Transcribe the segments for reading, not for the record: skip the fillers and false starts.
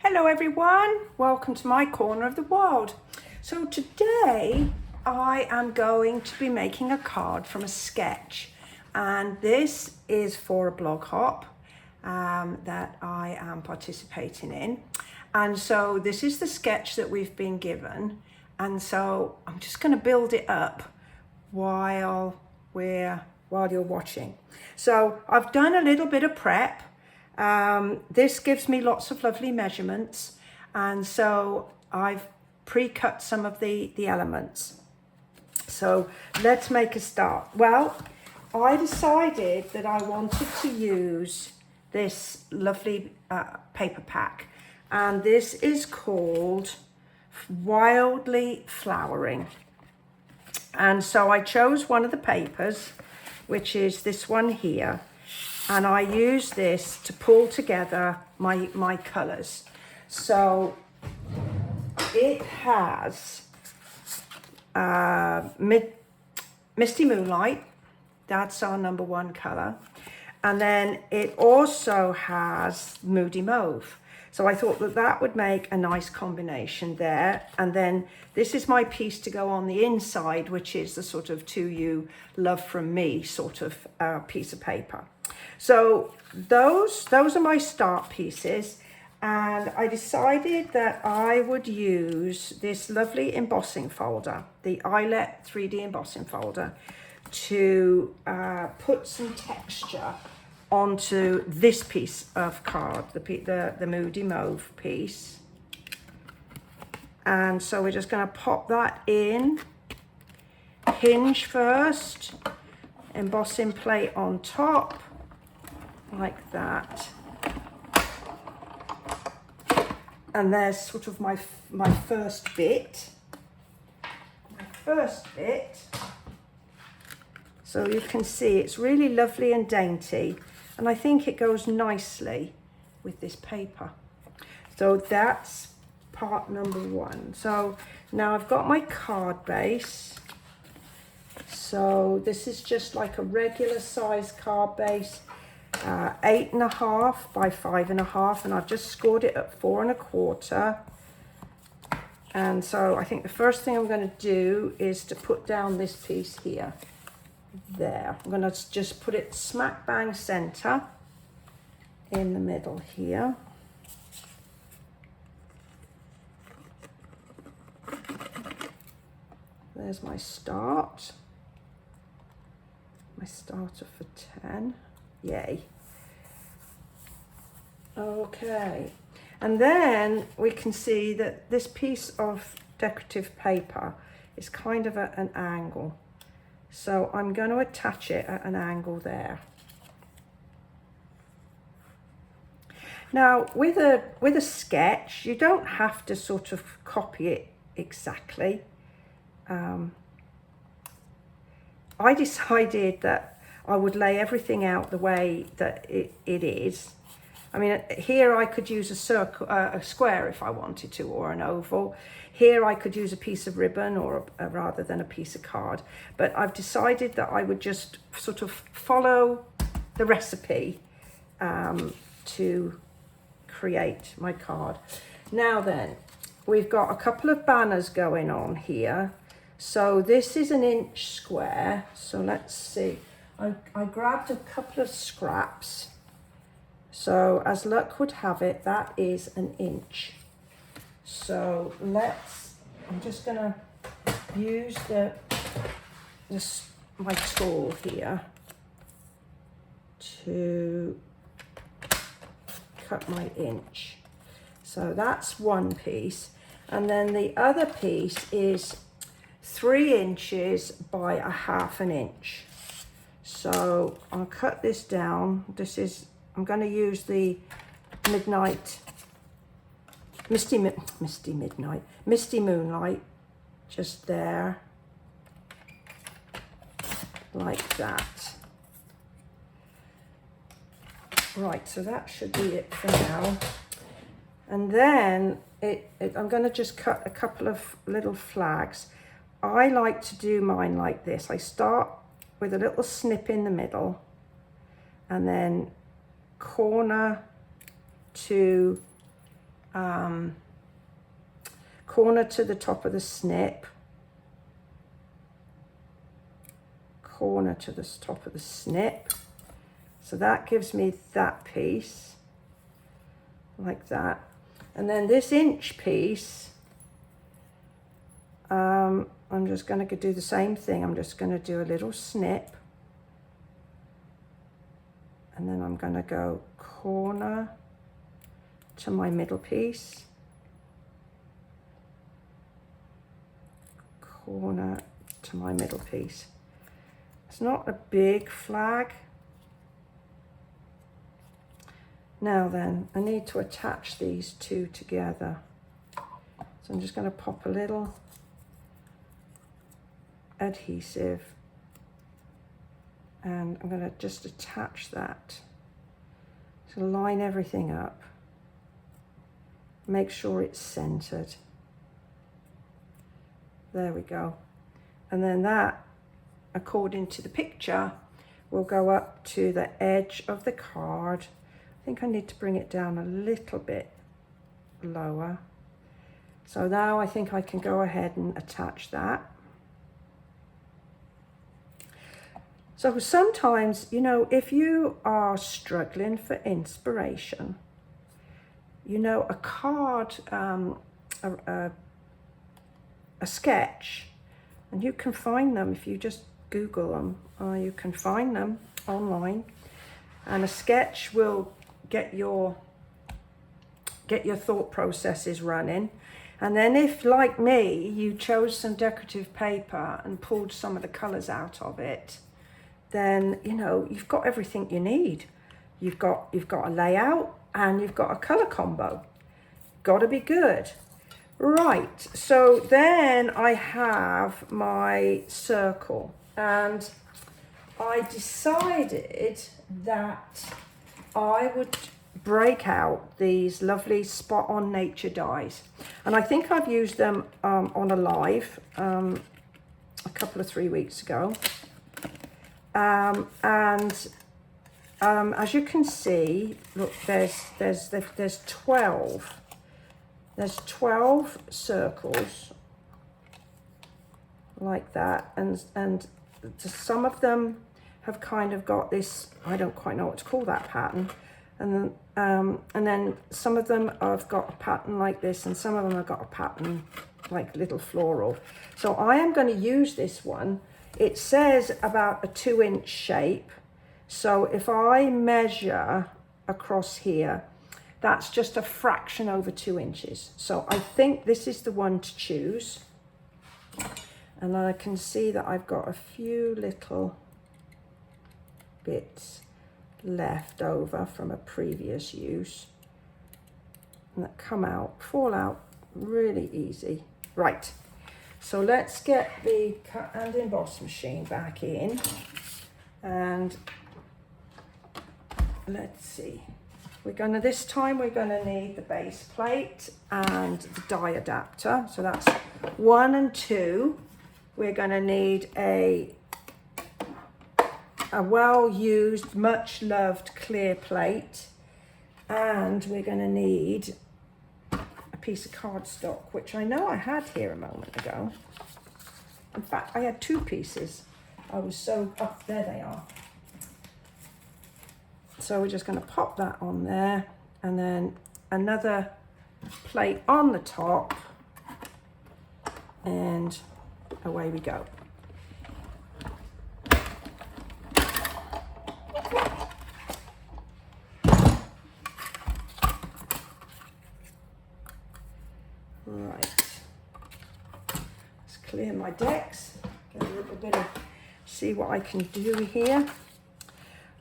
Hello everyone, welcome to my corner of the world. So today I am going to be making a card from a sketch, and this is for a blog hop that I am participating in. And so this is the sketch that we've been given, and so I'm just going to build it up while you're watching. So I've done a little bit of prep. This gives me lots of lovely measurements, and so I've pre-cut some of the elements. So let's make a start. Well, I decided that I wanted to use this lovely paper pack, and this is called Wildly Flowering. And so I chose one of the papers, which is this one here. And I use this to pull together my colours. So it has Misty Moonlight, that's our number one colour. And then it also has Moody Mauve. So I thought that that would make a nice combination there. And then this is my piece to go on the inside, which is the sort of To You, Love From Me sort of piece of paper. So those are my start pieces, and I decided that I would use this lovely embossing folder, the Eyelet 3D embossing folder, to put some texture onto this piece of card, the Moody Mauve piece. And so we're just going to pop that in, hinge first, embossing plate on top, like that. And there's sort of my first bit. So you can see it's really lovely and dainty, and I think it goes nicely with this paper. So that's part number one. So now I've got my card base. So this is just like a regular size card base, 8.5 by 5.5, and I've just scored it at 4.25. And so I think the first thing I'm going to do is to put down this piece here. There, I'm going to just put it smack bang center in the middle here. There's my start. My starter for 10. Yay. Okay, and then we can see that this piece of decorative paper is kind of at an angle. So I'm going to attach it at an angle there. Now with a sketch, you don't have to sort of copy it exactly. I decided that I would lay everything out the way that it is. I mean, here I could use a circle, a square if I wanted to, or an oval. Here I could use a piece of ribbon or rather than a piece of card. But I've decided that I would just sort of follow the recipe to create my card. Now then, we've got a couple of banners going on here. So this is an inch square. So let's see. I grabbed a couple of scraps. So as luck would have it, that is an inch. So I'm just gonna use my tool here to cut my inch. So that's one piece. And then the other piece is 3 inches by 1/2 inch. So I'll cut this down. I'm going to use the Misty Moonlight, just there, like that. Right, so that should be it for now. And then I'm going to just cut a couple of little flags. I like to do mine like this. I start with a little snip in the middle, and then corner to corner to the top of the snip, corner to the top of the snip. So that gives me that piece, like that. And then this inch piece, I'm just going to do the same thing. I'm just going to do a little snip. And then I'm going to go corner to my middle piece, corner to my middle piece. It's not a big flag. Now then, I need to attach these two together. So I'm just going to pop a little adhesive and I'm going to just attach that. So line everything up. Make sure it's centered. There we go. And then that, according to the picture, will go up to the edge of the card. I think I need to bring it down a little bit lower. So now I think I can go ahead and attach that. So sometimes, you know, if you are struggling for inspiration, you know, a card, a sketch, and you can find them if you just Google them, or you can find them online, and a sketch will get your thought processes running. And then if, like me, you chose some decorative paper and pulled some of the colors out of it, then, you know, you've got everything you need. You've got a layout and you've got a color combo. Got to be good. Right, so then I have my circle, and I decided that I would break out these lovely Spot On Nature dies. And I think I've used them on a live a couple of 3 weeks ago. As you can see, look, there's 12. There's 12 circles like that, and some of them have kind of got this, I don't quite know what to call that pattern, and then some of them have got a pattern like this, and some of them have got a pattern like little floral. So I am going to use this one. It says about a 2-inch shape. So if I measure across here, that's just a fraction over 2 inches. So I think this is the one to choose. And I can see that I've got a few little bits left over from a previous use, and that fall out really easy. Right. So let's get the cut and emboss machine back in, and let's see. This time we're gonna need the base plate and the die adapter. So that's 1 and 2. We're gonna need a well-used, much-loved clear plate, and we're gonna need a piece of cardstock, which I know I had here a moment ago. In fact, I had 2 pieces. I was so, oh, there they are. So we're just going to pop that on there, and then another plate on the top, and away we go. Right, let's clear my decks, get a little bit of, see what I can do here.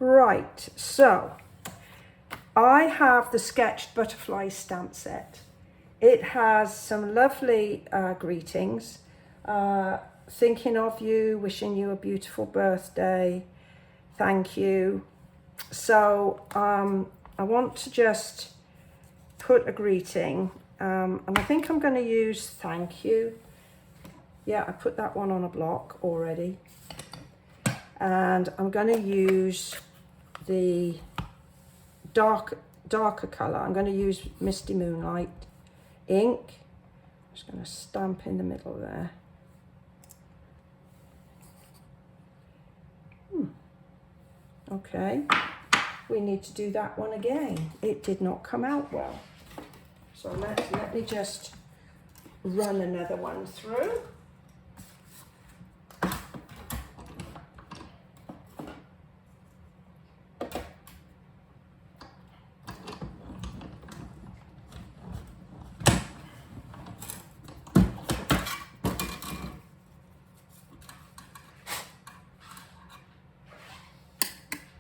Right, so I have the sketched butterfly stamp set. It has some lovely greetings, thinking of you, wishing you a beautiful birthday, thank you. So I want to just put a greeting, and I think I'm going to use thank you. Yeah, I put that one on a block already. And I'm going to use the dark darker colour. I'm going to use Misty Moonlight ink. I'm just going to stamp in the middle there. Okay, we need to do that one again. It did not come out well. So let me just run another one through.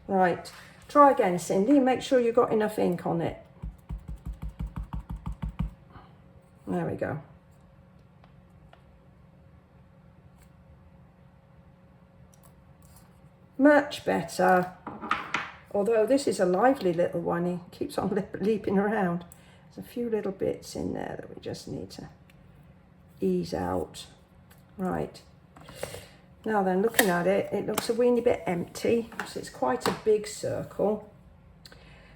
Right, try again, Cindy, and make sure you've got enough ink on it. There we go. Much better. Although this is a lively little one, he keeps on leaping around. There's a few little bits in there that we just need to ease out. Right. Now then, looking at it, it looks a weeny bit empty, so it's quite a big circle.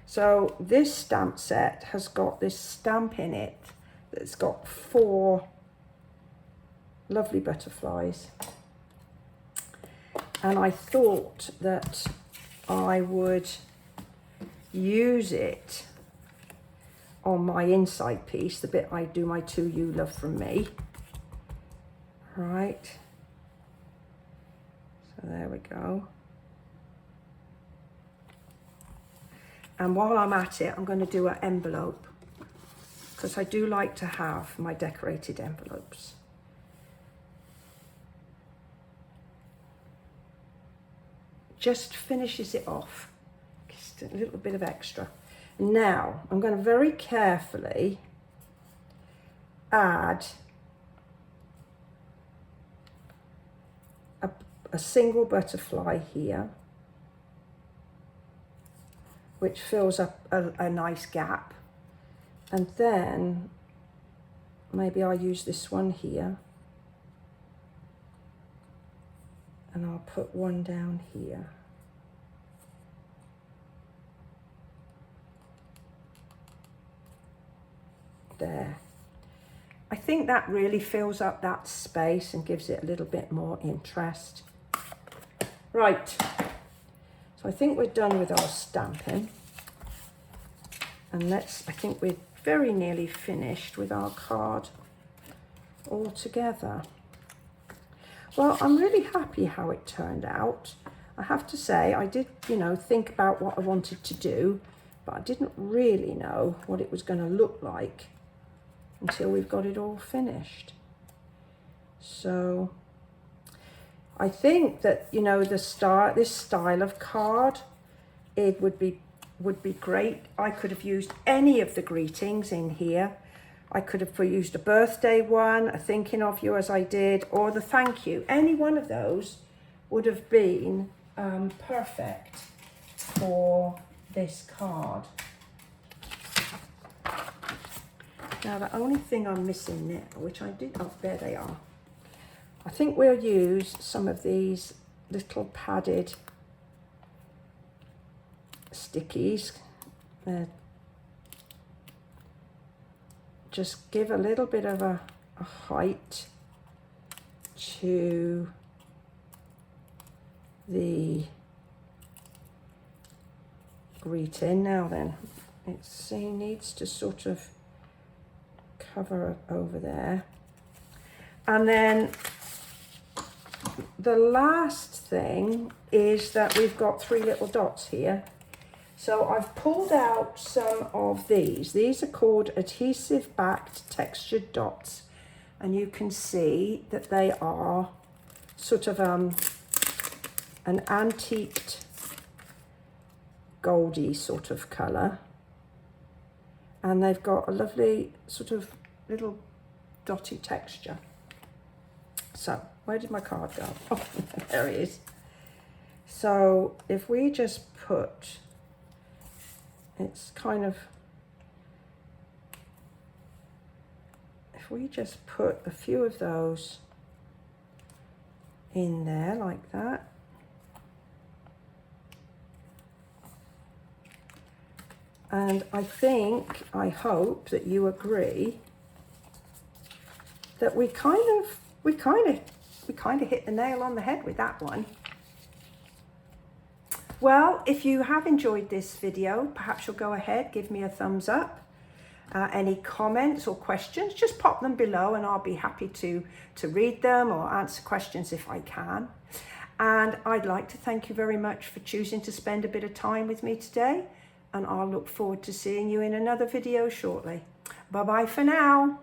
So this stamp set has got this stamp in it that's got 4 lovely butterflies. And I thought that I would use it on my inside piece, the bit I do my To You Love From Me. Right. So there we go. And while I'm at it, I'm going to do an envelope, because I do like to have my decorated envelopes. Just finishes it off, just a little bit of extra. Now I'm going to very carefully add a single butterfly here, which fills up a nice gap, and then maybe I'll use this one here, and I'll put one down here. There. I think that really fills up that space and gives it a little bit more interest. Right, so I think we're done with our stamping, and I think we're very nearly finished with our card all together. Well, I'm really happy how it turned out. I have to say, I did, think about what I wanted to do, but I didn't really know what it was going to look like until we've got it all finished. So I think that, this style of card, it would be great. I could have used any of the greetings in here. I could have used a birthday one, a thinking of you as I did, or the thank you. Any one of those would have been perfect for this card. Now the only thing I'm missing now, which I did, oh there they are. I think we'll use some of these little padded stickies. Just give a little bit of a height to the greeting. Now then, it needs to sort of cover over there. And then the last thing is that we've got 3 little dots here. So I've pulled out some of these. These are called adhesive backed textured dots. And you can see that they are sort of an antiqued goldy sort of colour. And they've got a lovely sort of little dotty texture. So where did my card go? Oh, there it is. So if we just put, it's kind of, if we just put a few of those in there like that. And I hope that you agree that we kind of hit the nail on the head with that one. Well, if you have enjoyed this video, perhaps you'll go ahead, give me a thumbs up. Any comments or questions, just pop them below and I'll be happy to read them or answer questions if I can. And I'd like to thank you very much for choosing to spend a bit of time with me today. And I'll look forward to seeing you in another video shortly. Bye-bye for now.